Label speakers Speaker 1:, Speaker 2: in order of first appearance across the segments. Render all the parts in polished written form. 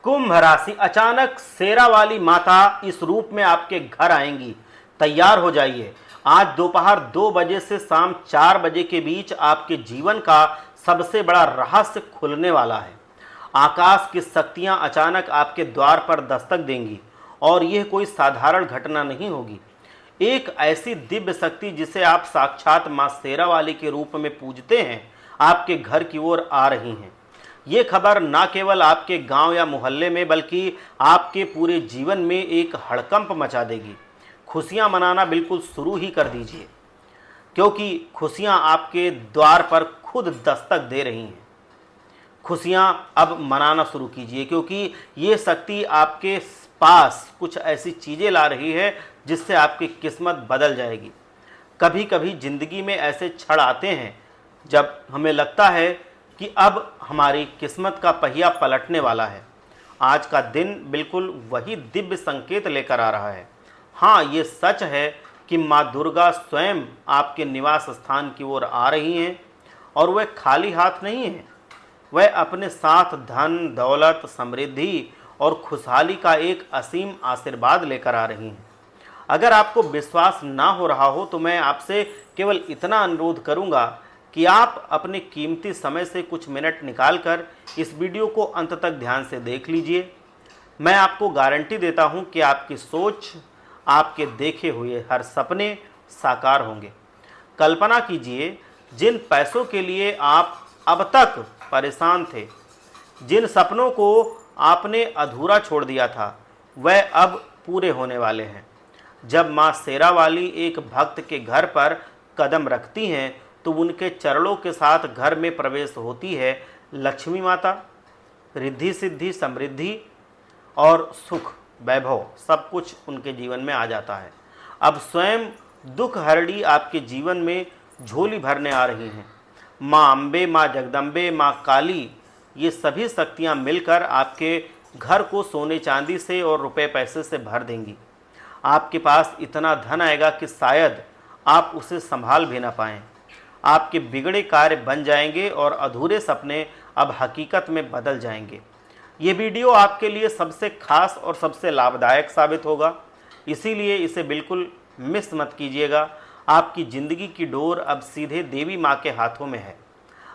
Speaker 1: कुंभ राशि, अचानक शेरा वाली माता इस रूप में आपके घर आएंगी। तैयार हो जाइए। आज दोपहर 2 बजे से शाम 4 बजे के बीच आपके जीवन का सबसे बड़ा रहस्य खुलने वाला है। आकाश की शक्तियां अचानक आपके द्वार पर दस्तक देंगी और यह कोई साधारण घटना नहीं होगी। एक ऐसी दिव्य शक्ति जिसे आप साक्षात मां शेरा वाली के रूप में पूजते हैं, आपके घर की ओर आ रही हैं। ये खबर न केवल आपके गांव या मोहल्ले में बल्कि आपके पूरे जीवन में एक हड़कंप मचा देगी। खुशियां मनाना बिल्कुल शुरू ही कर दीजिए, क्योंकि खुशियां आपके द्वार पर खुद दस्तक दे रही हैं। खुशियां अब मनाना शुरू कीजिए, क्योंकि ये शक्ति आपके पास कुछ ऐसी चीज़ें ला रही है जिससे आपकी किस्मत बदल जाएगी। कभी कभी ज़िंदगी में ऐसे क्षण आते हैं जब हमें लगता है कि अब हमारी किस्मत का पहिया पलटने वाला है। आज का दिन बिल्कुल वही दिव्य संकेत लेकर आ रहा है। हाँ, ये सच है कि माँ दुर्गा स्वयं आपके निवास स्थान की ओर आ रही हैं और वह खाली हाथ नहीं है। वह अपने साथ धन, दौलत, समृद्धि और खुशहाली का एक असीम आशीर्वाद लेकर आ रही हैं। अगर आपको विश्वास ना हो रहा हो तो मैं आपसे केवल इतना अनुरोध करूंगा कि आप अपने कीमती समय से कुछ मिनट निकालकर इस वीडियो को अंत तक ध्यान से देख लीजिए। मैं आपको गारंटी देता हूं कि आपकी सोच, आपके देखे हुए हर सपने साकार होंगे। कल्पना कीजिए, जिन पैसों के लिए आप अब तक परेशान थे, जिन सपनों को आपने अधूरा छोड़ दिया था, वह अब पूरे होने वाले हैं। जब माँ शेरा वाली एक भक्त के घर पर कदम रखती हैं तो उनके चरणों के साथ घर में प्रवेश होती है लक्ष्मी माता। रिद्धि सिद्धि, समृद्धि और सुख, वैभव सब कुछ उनके जीवन में आ जाता है। अब स्वयं दुख हरणी आपके जीवन में झोली भरने आ रही हैं। माँ अम्बे, माँ जगदम्बे, माँ काली, ये सभी शक्तियाँ मिलकर आपके घर को सोने चांदी से और रुपए पैसे से भर देंगी। आपके पास इतना धन आएगा कि शायद आप उसे संभाल भी ना पाएं। आपके बिगड़े कार्य बन जाएंगे और अधूरे सपने अब हकीकत में बदल जाएंगे। ये वीडियो आपके लिए सबसे खास और सबसे लाभदायक साबित होगा, इसीलिए इसे बिल्कुल मिस मत कीजिएगा। आपकी ज़िंदगी की डोर अब सीधे देवी माँ के हाथों में है।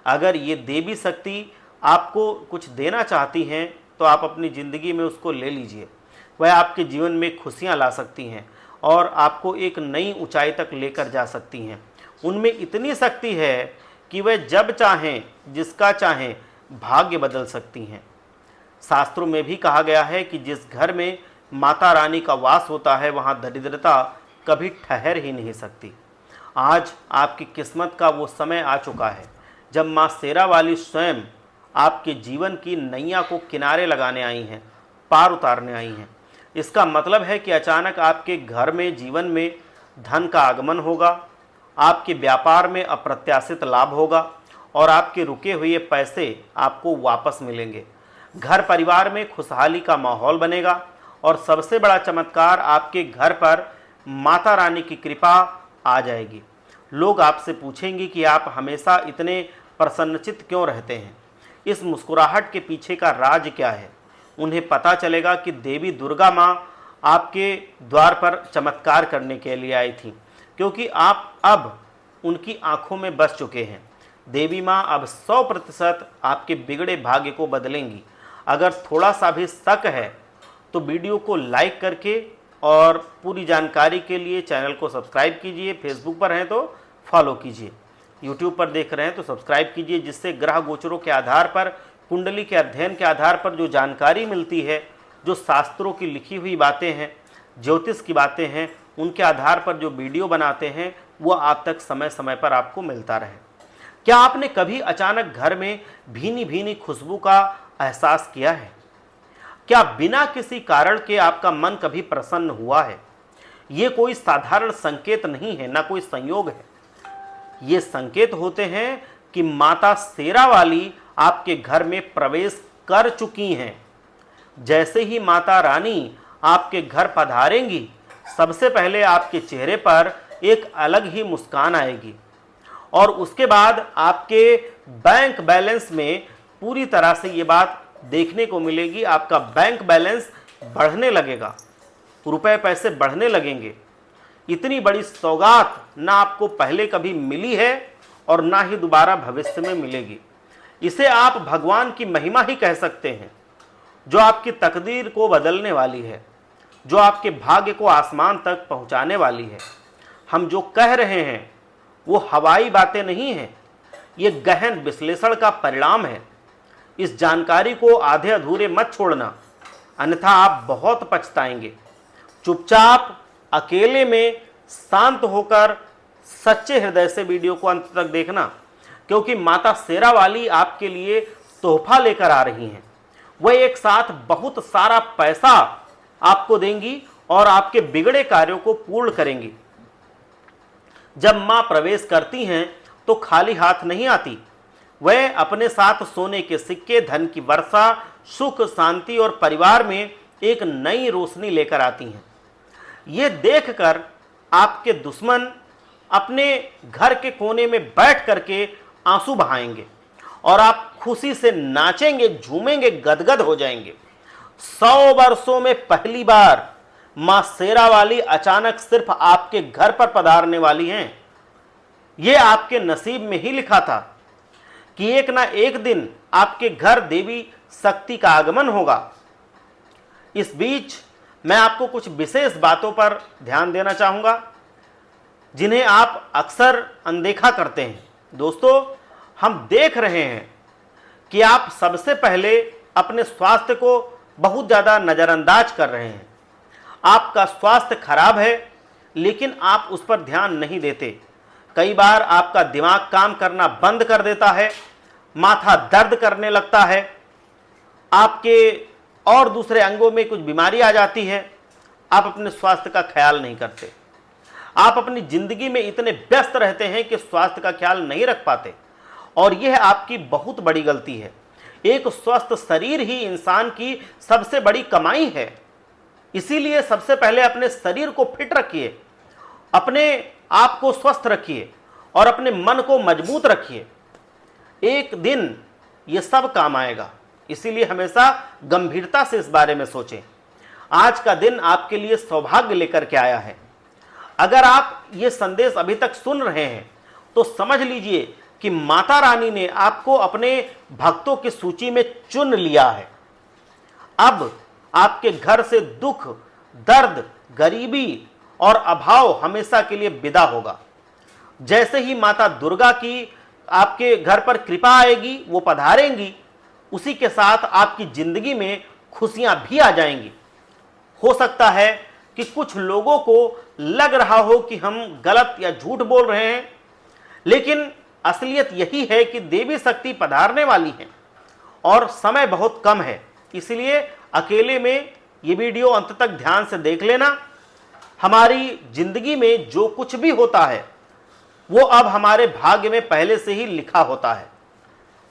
Speaker 1: अगर ये देवी शक्ति आपको कुछ देना चाहती हैं तो आप अपनी ज़िंदगी में उसको ले लीजिए। वह आपके जीवन में खुशियाँ ला सकती हैं और आपको एक नई ऊंचाई तक लेकर जा सकती हैं। उनमें इतनी शक्ति है कि वह जब चाहें, जिसका चाहें, भाग्य बदल सकती हैं। शास्त्रों में भी कहा गया है कि जिस घर में माता रानी का वास होता है वहाँ दरिद्रता कभी ठहर ही नहीं सकती। आज आपकी किस्मत का वो समय आ चुका है जब माँ शेरा वाली स्वयं आपके जीवन की नैया को किनारे लगाने आई हैं, पार उतारने आई हैं। इसका मतलब है कि अचानक आपके घर में, जीवन में धन का आगमन होगा, आपके व्यापार में अप्रत्याशित लाभ होगा और आपके रुके हुए पैसे आपको वापस मिलेंगे। घर परिवार में खुशहाली का माहौल बनेगा और सबसे बड़ा चमत्कार, आपके घर पर माता रानी की कृपा आ जाएगी। लोग आपसे पूछेंगे कि आप हमेशा इतने प्रसन्नचित्त क्यों रहते हैं, इस मुस्कुराहट के पीछे का राज क्या है। उन्हें पता चलेगा कि देवी दुर्गा माँ आपके द्वार पर चमत्कार करने के लिए आई थी, क्योंकि आप अब उनकी आंखों में बस चुके हैं। देवी माँ अब 100% आपके बिगड़े भाग्य को बदलेंगी। अगर थोड़ा सा भी शक है तो वीडियो को लाइक करके और पूरी जानकारी के लिए चैनल को सब्सक्राइब कीजिए। फेसबुक पर हैं तो फॉलो कीजिए, यूट्यूब पर देख रहे हैं तो सब्सक्राइब कीजिए, जिससे ग्रह गोचरों के आधार पर, कुंडली के अध्ययन के आधार पर जो जानकारी मिलती है, जो शास्त्रों की लिखी हुई बातें हैं, ज्योतिष की बातें हैं, उनके आधार पर जो वीडियो बनाते हैं वो आप तक समय समय पर आपको मिलता रहे। क्या आपने कभी अचानक घर में भीनी भीनी खुशबू का एहसास किया है? क्या बिना किसी कारण के आपका मन कभी प्रसन्न हुआ है? ये कोई साधारण संकेत नहीं है, ना कोई संयोग है। ये संकेत होते हैं कि माता शेरा वाली आपके घर में प्रवेश कर चुकी हैं। जैसे ही माता रानी आपके घर पधारेंगी, सबसे पहले आपके चेहरे पर एक अलग ही मुस्कान आएगी और उसके बाद आपके बैंक बैलेंस में पूरी तरह से ये बात देखने को मिलेगी। आपका बैंक बैलेंस बढ़ने लगेगा, रुपए पैसे बढ़ने लगेंगे। इतनी बड़ी सौगात ना आपको पहले कभी मिली है और ना ही दोबारा भविष्य में मिलेगी। इसे आप भगवान की महिमा ही कह सकते हैं, जो आपकी तकदीर को बदलने वाली है, जो आपके भाग्य को आसमान तक पहुंचाने वाली है। हम जो कह रहे हैं वो हवाई बातें नहीं हैं, ये गहन विश्लेषण का परिणाम है। इस जानकारी को आधे अधूरे मत छोड़ना, अन्यथा आप बहुत पछताएंगे। चुपचाप अकेले में शांत होकर सच्चे हृदय से वीडियो को अंत तक देखना, क्योंकि माता शेरा वाली आपके लिए तोहफा लेकर आ रही हैं। वह एक साथ बहुत सारा पैसा आपको देंगी और आपके बिगड़े कार्यों को पूर्ण करेंगी। जब मां प्रवेश करती हैं तो खाली हाथ नहीं आती। वह अपने साथ सोने के सिक्के, धन की वर्षा, सुख, शांति और परिवार में एक नई रोशनी लेकर आती हैं। ये देखकर आपके दुश्मन अपने घर के कोने में बैठ करके आंसू बहाएंगे और आप खुशी से नाचेंगे, झूमेंगे, गदगद हो जाएंगे। 100 वर्षों में पहली बार मां शेरा वाली अचानक सिर्फ आपके घर पर पधारने वाली हैं। यह आपके नसीब में ही लिखा था कि एक ना एक दिन आपके घर देवी शक्ति का आगमन होगा। इस बीच मैं आपको कुछ विशेष बातों पर ध्यान देना चाहूंगा, जिन्हें आप अक्सर अनदेखा करते हैं। दोस्तों, हम देख रहे हैं कि आप सबसे पहले अपने स्वास्थ्य को बहुत ज़्यादा नज़रअंदाज कर रहे हैं। आपका स्वास्थ्य खराब है, लेकिन आप उस पर ध्यान नहीं देते। कई बार आपका दिमाग काम करना बंद कर देता है, माथा दर्द करने लगता है, आपके और दूसरे अंगों में कुछ बीमारी आ जाती है। आप अपने स्वास्थ्य का ख्याल नहीं करते। आप अपनी जिंदगी में इतने व्यस्त रहते हैं कि स्वास्थ्य का ख्याल नहीं रख पाते, और यह आपकी बहुत बड़ी गलती है। एक स्वस्थ शरीर ही इंसान की सबसे बड़ी कमाई है। इसीलिए सबसे पहले अपने शरीर को फिट रखिए, अपने आप को स्वस्थ रखिए और अपने मन को मजबूत रखिए। एक दिन ये सब काम आएगा। इसीलिए हमेशा गंभीरता से इस बारे में सोचें। आज का दिन आपके लिए सौभाग्य लेकर के आया है। अगर आप ये संदेश अभी तक सुन रहे हैं तो समझ लीजिए कि माता रानी ने आपको अपने भक्तों की सूची में चुन लिया है। अब आपके घर से दुख, दर्द, गरीबी और अभाव हमेशा के लिए विदा होगा। जैसे ही माता दुर्गा की आपके घर पर कृपा आएगी, वो पधारेंगी, उसी के साथ आपकी जिंदगी में खुशियां भी आ जाएंगी। हो सकता है कि कुछ लोगों को लग रहा हो कि हम गलत या झूठ बोल रहे हैं, लेकिन असलियत यही है कि देवी शक्ति पधारने वाली है और समय बहुत कम है। इसलिए अकेले में ये वीडियो अंत तक ध्यान से देख लेना। हमारी जिंदगी में जो कुछ भी होता है वो अब हमारे भाग्य में पहले से ही लिखा होता है।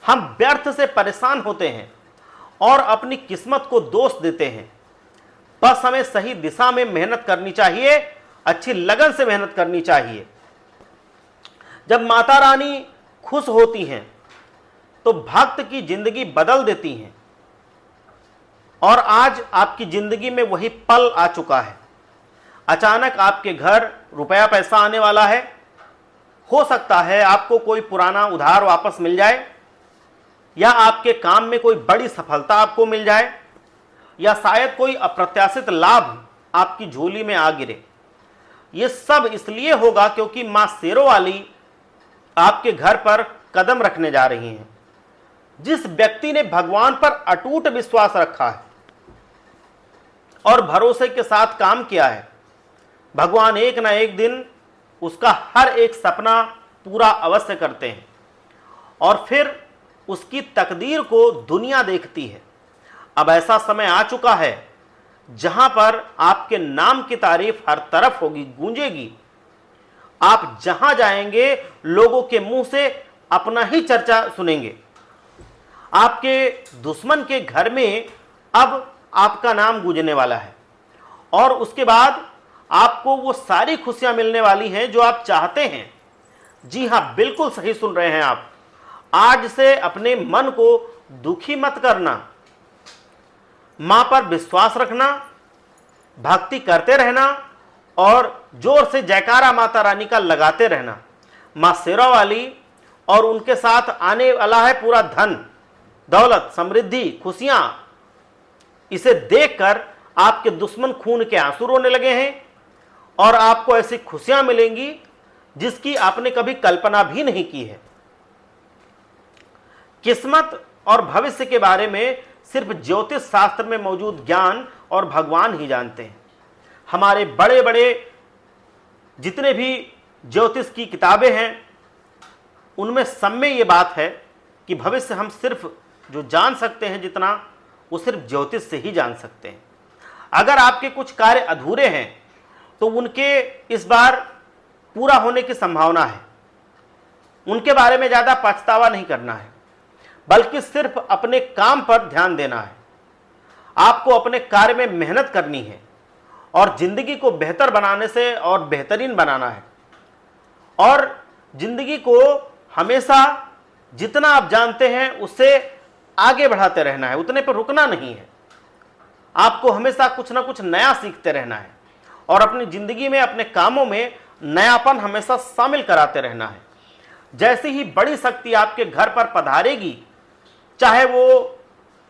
Speaker 1: हम व्यर्थ से परेशान होते हैं और अपनी किस्मत को दोष देते हैं। बस हमें सही दिशा में मेहनत करनी चाहिए, अच्छी लगन से मेहनत करनी चाहिए। जब माता रानी खुश होती हैं तो भक्त की जिंदगी बदल देती हैं, और आज आपकी जिंदगी में वही पल आ चुका है। अचानक आपके घर रुपया पैसा आने वाला है। हो सकता है आपको कोई पुराना उधार वापस मिल जाए, या आपके काम में कोई बड़ी सफलता आपको मिल जाए, या शायद कोई अप्रत्याशित लाभ आपकी झोली में आ गिरे। ये सब इसलिए होगा क्योंकि मां शेरों वाली आपके घर पर कदम रखने जा रही हैं। जिस व्यक्ति ने भगवान पर अटूट विश्वास रखा है और भरोसे के साथ काम किया है, भगवान एक ना एक दिन उसका हर एक सपना पूरा अवश्य करते हैं, और फिर उसकी तकदीर को दुनिया देखती है। अब ऐसा समय आ चुका है जहां पर आपके नाम की तारीफ हर तरफ होगी, गूंजेगी। आप जहां जाएंगे लोगों के मुंह से अपना ही चर्चा सुनेंगे। आपके दुश्मन के घर में अब आपका नाम गूंजने वाला है, और उसके बाद आपको वो सारी खुशियां मिलने वाली हैं जो आप चाहते हैं। जी हां, बिल्कुल सही सुन रहे हैं आप। आज से अपने मन को दुखी मत करना। मां पर विश्वास रखना, भक्ति करते रहना और जोर से जयकारा माता रानी का लगाते रहना। मां शेरा वाली और उनके साथ आने वाला है पूरा धन दौलत, समृद्धि, खुशियां। इसे देखकर आपके दुश्मन खून के आंसू रोने लगे हैं और आपको ऐसी खुशियां मिलेंगी जिसकी आपने कभी कल्पना भी नहीं की है। किस्मत और भविष्य के बारे में सिर्फ ज्योतिष शास्त्र में मौजूद ज्ञान और भगवान ही जानते हैं। हमारे बड़े बड़े जितने भी ज्योतिष की किताबें हैं उनमें सब में ये बात है कि भविष्य हम सिर्फ जो जान सकते हैं जितना, वो सिर्फ ज्योतिष से ही जान सकते हैं। अगर आपके कुछ कार्य अधूरे हैं तो उनके इस बार पूरा होने की संभावना है। उनके बारे में ज़्यादा पछतावा नहीं करना है, बल्कि सिर्फ अपने काम पर ध्यान देना है। आपको अपने कार्य में मेहनत करनी है और जिंदगी को बेहतर बनाने से और बेहतरीन बनाना है। और जिंदगी को हमेशा जितना आप जानते हैं उससे आगे बढ़ाते रहना है, उतने पर रुकना नहीं है। आपको हमेशा कुछ ना कुछ नया सीखते रहना है और अपनी जिंदगी में, अपने कामों में नयापन हमेशा शामिल कराते रहना है। जैसे ही बड़ी शक्ति आपके घर पर पधारेगी, चाहे वो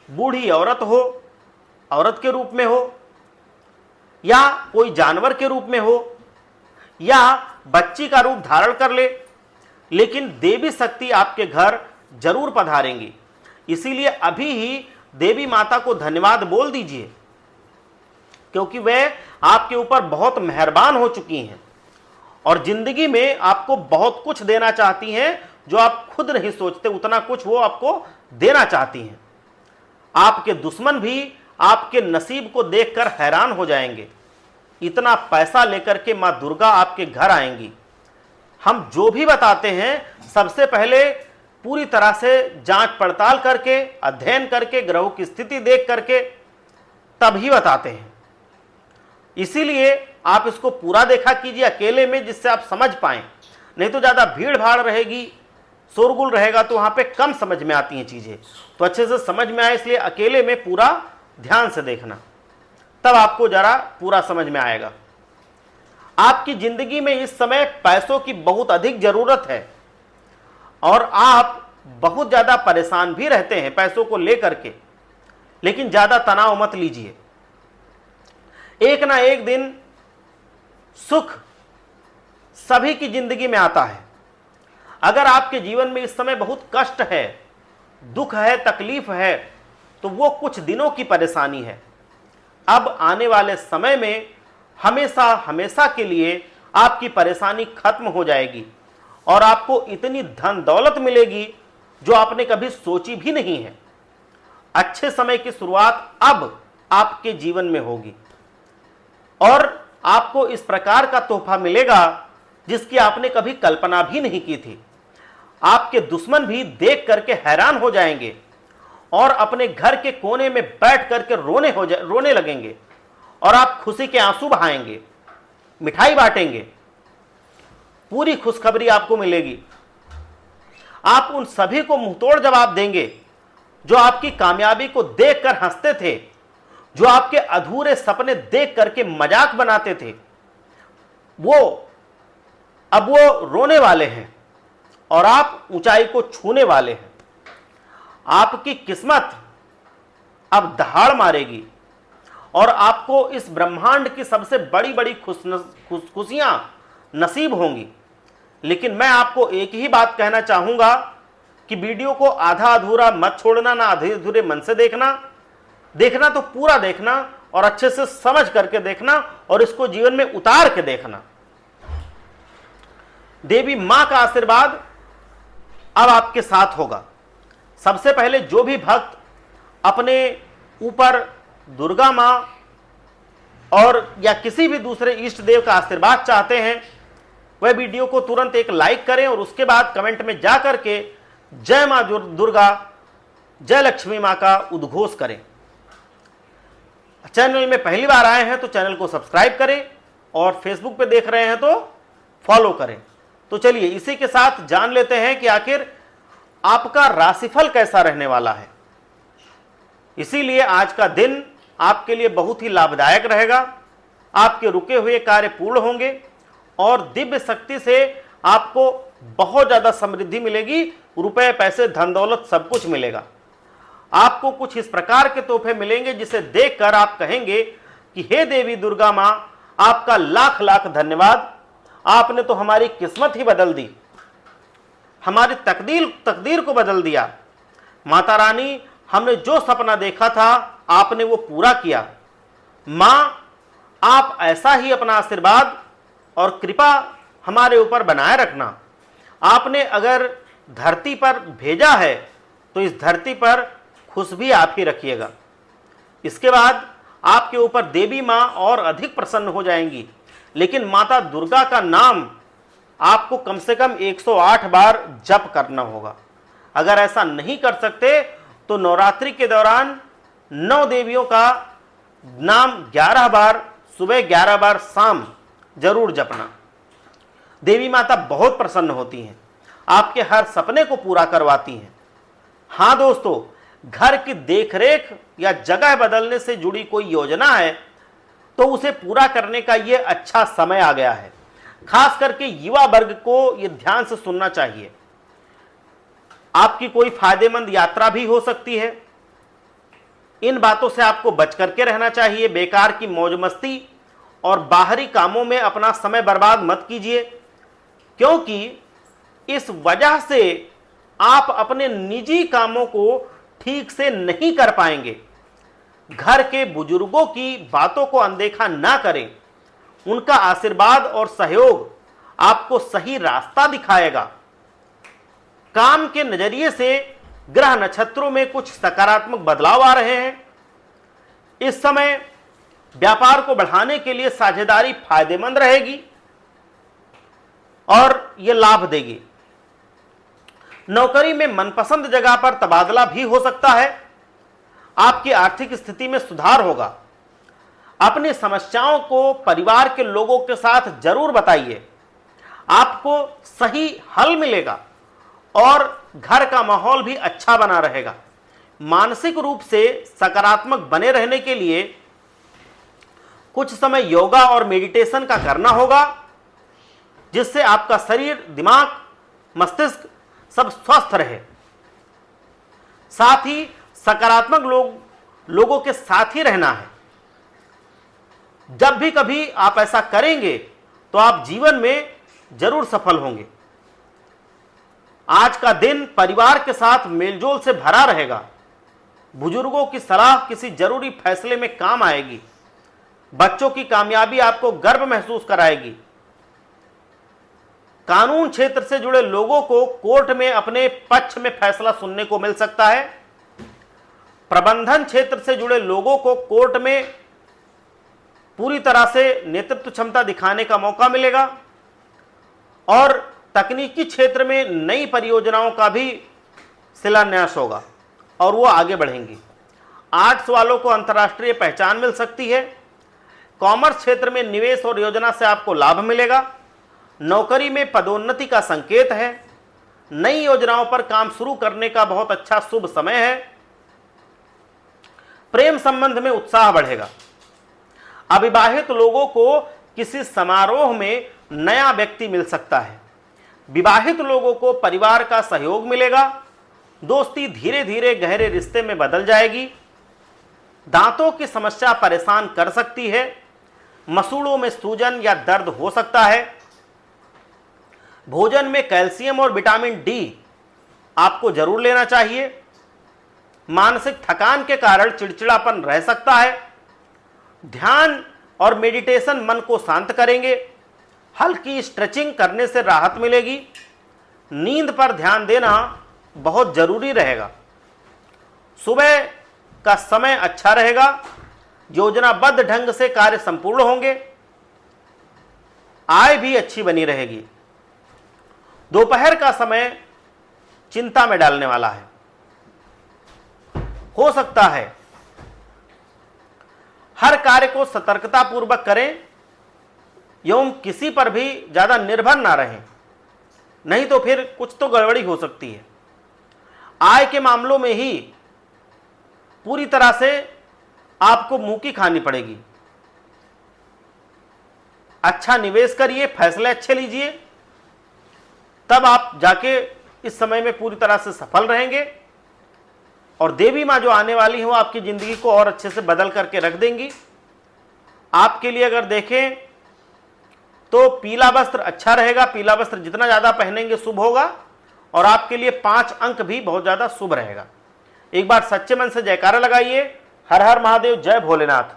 Speaker 1: बूढ़ी औरत हो, औरत के रूप में हो, या कोई जानवर के रूप में हो, या बच्ची का रूप धारण कर ले, लेकिन देवी शक्ति आपके घर जरूर पधारेंगी। इसीलिए अभी ही देवी माता को धन्यवाद बोल दीजिए, क्योंकि वे आपके ऊपर बहुत मेहरबान हो चुकी हैं और जिंदगी में आपको बहुत कुछ देना चाहती हैं। जो आप खुद नहीं सोचते उतना कुछ वो आपको देना चाहती हैं। आपके दुश्मन भी आपके नसीब को देखकर हैरान हो जाएंगे। इतना पैसा लेकर के मां दुर्गा आपके घर आएंगी। हम जो भी बताते हैं सबसे पहले पूरी तरह से जांच पड़ताल करके, अध्ययन करके, ग्रहों की स्थिति देख करके तभी बताते हैं। इसीलिए आप इसको पूरा देखा कीजिए अकेले में, जिससे आप समझ पाएं। नहीं तो ज़्यादा भीड़ भाड़ रहेगी, शोरगुल रहेगा तो वहाँ पे कम समझ में आती हैं चीज़ें। तो अच्छे से समझ में आए, इसलिए अकेले में पूरा ध्यान से देखना, तब आपको ज़रा पूरा समझ में आएगा। आपकी ज़िंदगी में इस समय पैसों की बहुत अधिक ज़रूरत है और आप बहुत ज़्यादा परेशान भी रहते हैं पैसों को लेकर के, लेकिन ज़्यादा तनाव मत लीजिए। एक ना एक दिन सुख सभी की जिंदगी में आता है। अगर आपके जीवन में इस समय बहुत कष्ट है, दुख है, तकलीफ है, तो वो कुछ दिनों की परेशानी है। अब आने वाले समय में हमेशा हमेशा के लिए आपकी परेशानी खत्म हो जाएगी और आपको इतनी धन दौलत मिलेगी जो आपने कभी सोची भी नहीं है। अच्छे समय की शुरुआत अब आपके जीवन में होगी और आपको इस प्रकार का तोहफा मिलेगा जिसकी आपने कभी कल्पना भी नहीं की थी। आपके दुश्मन भी देख करके हैरान हो जाएंगे और अपने घर के कोने में बैठ करके रोने लगेंगे और आप खुशी के आंसू बहाएंगे, मिठाई बांटेंगे, पूरी खुशखबरी आपको मिलेगी। आप उन सभी को मुंहतोड़ जवाब देंगे जो आपकी कामयाबी को देखकर हंसते थे, जो आपके अधूरे सपने देख करके मजाक बनाते थे। अब वो रोने वाले हैं और आप ऊंचाई को छूने वाले हैं। आपकी किस्मत अब दहाड़ मारेगी और आपको इस ब्रह्मांड की सबसे बड़ी बड़ी खुशियां नसीब होंगी। लेकिन मैं आपको एक ही बात कहना चाहूंगा कि वीडियो को आधा अधूरा मत छोड़ना, ना आधे अधूरे मन से देखना तो पूरा देखना और अच्छे से समझ करके देखना और इसको जीवन में उतार के देखना। देवी मां का आशीर्वाद अब आपके साथ होगा। सबसे पहले जो भी भक्त अपने ऊपर दुर्गा मां और या किसी भी दूसरे इष्ट देव का आशीर्वाद चाहते हैं, वह वीडियो को तुरंत एक लाइक करें और उसके बाद कमेंट में जा करके जय मां दुर्गा, जय लक्ष्मी मां का उद्घोष करें। चैनल में पहली बार आए हैं तो चैनल को सब्सक्राइब करें और फेसबुक पे देख रहे हैं तो फॉलो करें। तो चलिए इसी के साथ जान लेते हैं कि आखिर आपका राशिफल कैसा रहने वाला है। इसीलिए आज का दिन आपके लिए बहुत ही लाभदायक रहेगा। आपके रुके हुए कार्य पूर्ण होंगे और दिव्य शक्ति से आपको बहुत ज़्यादा समृद्धि मिलेगी। रुपए, पैसे, धन दौलत सब कुछ मिलेगा। आपको कुछ इस प्रकार के तोहफे मिलेंगे जिसे देखकर आप कहेंगे कि हे देवी दुर्गा माँ, आपका लाख लाख धन्यवाद। आपने तो हमारी किस्मत ही बदल दी, हमारी तकदीर को बदल दिया। माता रानी, हमने जो सपना देखा था आपने वो पूरा किया। माँ, आप ऐसा ही अपना आशीर्वाद और कृपा हमारे ऊपर बनाए रखना। आपने अगर धरती पर भेजा है तो इस धरती पर खुश भी आप ही रखिएगा। इसके बाद आपके ऊपर देवी माँ और अधिक प्रसन्न हो जाएंगी। लेकिन माता दुर्गा का नाम आपको कम से कम 108 बार जप करना होगा। अगर ऐसा नहीं कर सकते तो नवरात्रि के दौरान 9 देवियों का नाम 11 बार सुबह, 11 बार शाम जरूर जपना। देवी माता बहुत प्रसन्न होती हैं, आपके हर सपने को पूरा करवाती हैं। हाँ दोस्तों, घर की देखरेख या जगह बदलने से जुड़ी कोई योजना है तो उसे पूरा करने का यह अच्छा समय आ गया है। खास करके युवा वर्ग को यह ध्यान से सुनना चाहिए। आपकी कोई फायदेमंद यात्रा भी हो सकती है। इन बातों से आपको बच करके रहना चाहिए। बेकार की मौज मस्ती और बाहरी कामों में अपना समय बर्बाद मत कीजिए, क्योंकि इस वजह से आप अपने निजी कामों को ठीक से नहीं कर पाएंगे। घर के बुजुर्गों की बातों को अनदेखा ना करें। उनका आशीर्वाद और सहयोग आपको सही रास्ता दिखाएगा। काम के नजरिए से ग्रह नक्षत्रों में कुछ सकारात्मक बदलाव आ रहे हैं। इस समय व्यापार को बढ़ाने के लिए साझेदारी फायदेमंद रहेगी और यह लाभ देगी। नौकरी में मनपसंद जगह पर तबादला भी हो सकता है। आपकी आर्थिक स्थिति में सुधार होगा। अपनी समस्याओं को परिवार के लोगों के साथ जरूर बताइए, आपको सही हल मिलेगा और घर का माहौल भी अच्छा बना रहेगा। मानसिक रूप से सकारात्मक बने रहने के लिए कुछ समय योगा और मेडिटेशन का करना होगा, जिससे आपका शरीर, दिमाग, मस्तिष्क सब स्वस्थ रहे। साथ ही सकारात्मक लोगों के साथ ही रहना है। जब भी कभी आप ऐसा करेंगे तो आप जीवन में जरूर सफल होंगे। आज का दिन परिवार के साथ मेलजोल से भरा रहेगा। बुजुर्गों की सलाह किसी जरूरी फैसले में काम आएगी। बच्चों की कामयाबी आपको गर्व महसूस कराएगी। कानून क्षेत्र से जुड़े लोगों को कोर्ट में अपने पक्ष में फैसला सुनने को मिल सकता है। प्रबंधन क्षेत्र से जुड़े लोगों को कोर्ट में पूरी तरह से नेतृत्व क्षमता दिखाने का मौका मिलेगा और तकनीकी क्षेत्र में नई परियोजनाओं का भी शिलान्यास होगा और वो आगे बढ़ेंगी। आर्ट्स वालों को अंतर्राष्ट्रीय पहचान मिल सकती है। कॉमर्स क्षेत्र में निवेश और योजना से आपको लाभ मिलेगा। नौकरी में पदोन्नति का संकेत है। नई योजनाओं पर काम शुरू करने का बहुत अच्छा शुभ समय है। प्रेम संबंध में उत्साह बढ़ेगा। अविवाहित लोगों को किसी समारोह में नया व्यक्ति मिल सकता है। विवाहित लोगों को परिवार का सहयोग मिलेगा। दोस्ती धीरे धीरे गहरे रिश्ते में बदल जाएगी। दांतों की समस्या परेशान कर सकती है। मसूड़ों में सूजन या दर्द हो सकता है। भोजन में कैल्शियम और विटामिन डी आपको जरूर लेना चाहिए। मानसिक थकान के कारण चिड़चिड़ापन रह सकता है। ध्यान और मेडिटेशन मन को शांत करेंगे। हल्की स्ट्रेचिंग करने से राहत मिलेगी। नींद पर ध्यान देना बहुत जरूरी रहेगा। सुबह का समय अच्छा रहेगा। योजनाबद्ध ढंग से कार्य संपूर्ण होंगे। आय भी अच्छी बनी रहेगी। दोपहर का समय चिंता में डालने वाला है। हो सकता है हर कार्य को सतर्कता पूर्वक करें एवं किसी पर भी ज्यादा निर्भर ना रहें, नहीं तो फिर कुछ तो गड़बड़ी हो सकती है। आय के मामलों में ही पूरी तरह से आपको मुंह की खानी पड़ेगी। अच्छा निवेश करिए, फैसले अच्छे लीजिए, तब आप जाके इस समय में पूरी तरह से सफल रहेंगे। और देवी मां जो आने वाली है वो आपकी जिंदगी को और अच्छे से बदल करके रख देंगी। आपके लिए अगर देखें तो पीला वस्त्र अच्छा रहेगा, पीला वस्त्र जितना ज्यादा पहनेंगे शुभ होगा। और आपके लिए 5 अंक भी बहुत ज्यादा शुभ रहेगा। एक बार सच्चे मन से जयकारा लगाइए। हर हर महादेव, जय भोलेनाथ।